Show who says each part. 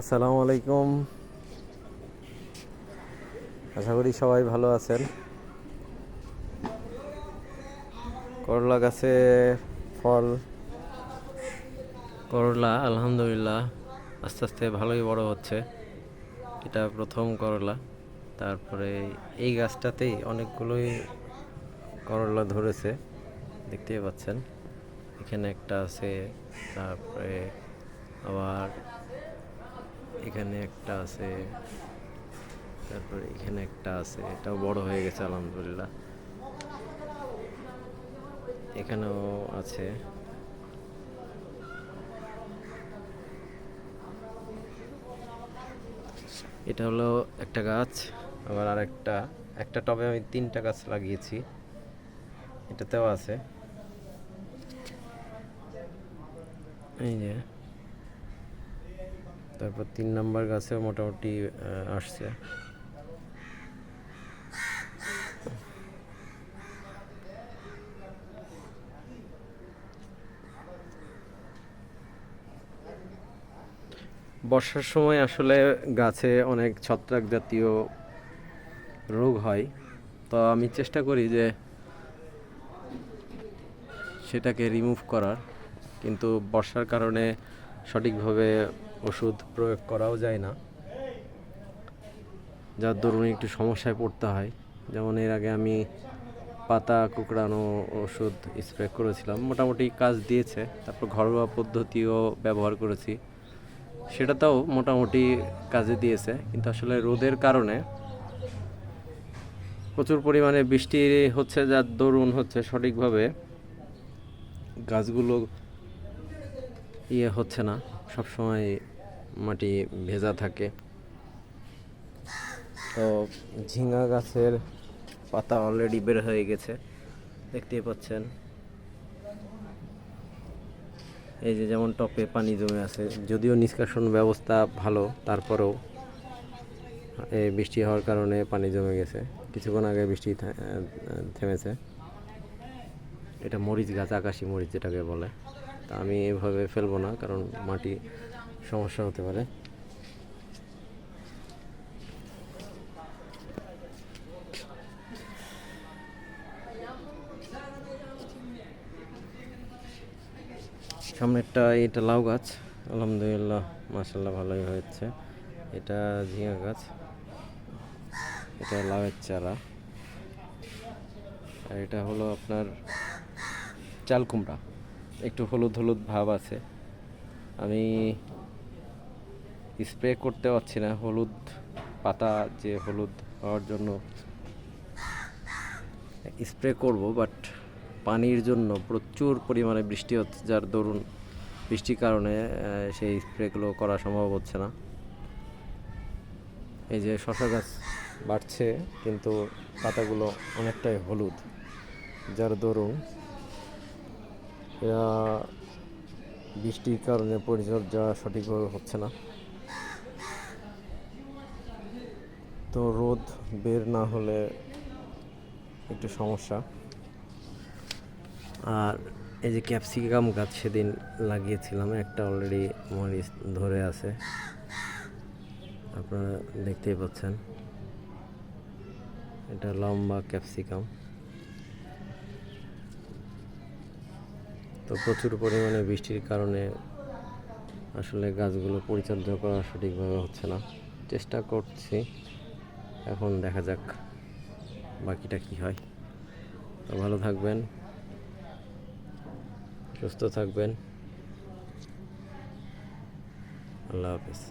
Speaker 1: আসসালামু আলাইকুম। আশা করি সবাই ভালো আছেন। করলা গাছে ফল, করলা আলহামদুলিল্লাহ আস্তে আস্তে ভালোই বড় হচ্ছে। এটা প্রথম করলা। তারপরে এই গাছটাতেই অনেকগুলোই করলা ধরেছে, দেখতেই পাচ্ছেন। এখানে একটা আছে, তারপরে আবার এখানে একটা আছে, তারপরে এখানে একটা আছে, এটাও বড় হয়ে গেছে আলহামদুলিল্লাহ। এখানেও আছে। এটা হলো একটা গাছ। আবার আরেকটা, একটা টবে আমি 3টা গাছ লাগিয়েছি, এটাতেও আছে। এই যে, তারপর 3 নম্বর গাছেও মোটামুটি আসছে। বর্ষার সময় আসলে গাছে অনেক ছত্রাক জাতীয় রোগ হয়, তো আমি চেষ্টা করি যে সেটাকে রিমুভ করার, কিন্তু বর্ষার কারণে সঠিকভাবে ওষুধ প্রয়োগ করাও যায় না, যার দরুন একটু সমস্যায় পড়তে হয়। যেমন এর আগে আমি পাতা কুঁকড়ানো ওষুধ স্প্রে করেছিলাম, মোটামুটি কাজ দিয়েছে। তারপর ঘরোয়া পদ্ধতিও ব্যবহার করেছি, সেটাতেও মোটামুটি কাজে দিয়েছে। কিন্তু আসলে রোদের কারণে প্রচুর পরিমাণে বৃষ্টি হচ্ছে, যার দরুন হচ্ছে সঠিকভাবে গাছগুলো হচ্ছে না, সবসময় মাটি ভেজা থাকে। তো ঝিঙ্গা গাছের পাতা অলরেডি বের হয়ে গেছে, দেখতেই পাচ্ছেন। এই যে যেমন টপে পানি জমে আছে, যদিও নিষ্কাশন ব্যবস্থা ভালো, তারপরেও এই বৃষ্টি হওয়ার কারণে পানি জমে গেছে। কিছুক্ষণ আগে বৃষ্টি থেমেছে। এটা মরিচ গাছ, আকাশি মরিচ যেটাকে বলে। তা আমি এভাবে ফেলবো না, কারণ মাটি সমস্যা হতে পারে। সামনেরটা এটা লাউ গাছ, আলহামদুলিল্লাহ মাশাআল্লাহ ভালোই হয়েছে। এটা ঝিঙা গাছ, এটা লাউয়ের চারা। আর এটা হলো আপনার চাল কুমড়া, একটু হলুদ হলুদ ভাব আছে। আমি স্প্রে করতে পারছি না, হলুদ পাতা যে হলুদ হওয়ার জন্য স্প্রে করব, বাট পানির জন্য প্রচুর পরিমাণে বৃষ্টি হচ্ছে, যার দরুন বৃষ্টির কারণে সেই স্প্রেগুলো করা সম্ভব হচ্ছে না। এই যে শশা গাছ বাড়ছে, কিন্তু পাতাগুলো অনেকটাই হলুদ, যার দরুন এরা বৃষ্টির কারণে পরিচর্যা সঠিকভাবে হচ্ছে না। তো রোদ বের না হলে একটু সমস্যা। আর এই যে ক্যাপসিকাম গাছ সেদিন লাগিয়েছিলাম, একটা অলরেডি মরিচ ধরে আছে, আপনারা দেখতেই পাচ্ছেন। এটা লম্বা ক্যাপসিকাম। তো প্রচুর পরিমাণে বৃষ্টির কারণে আসলে গাছগুলো পরিচর্যা করা সঠিকভাবে হচ্ছে না। চেষ্টা করছি, এখন দেখা যাক বাকিটা কি হয়। তো ভালো থাকবেন, সুস্থ থাকবেন। আল্লাহ হাফিজ।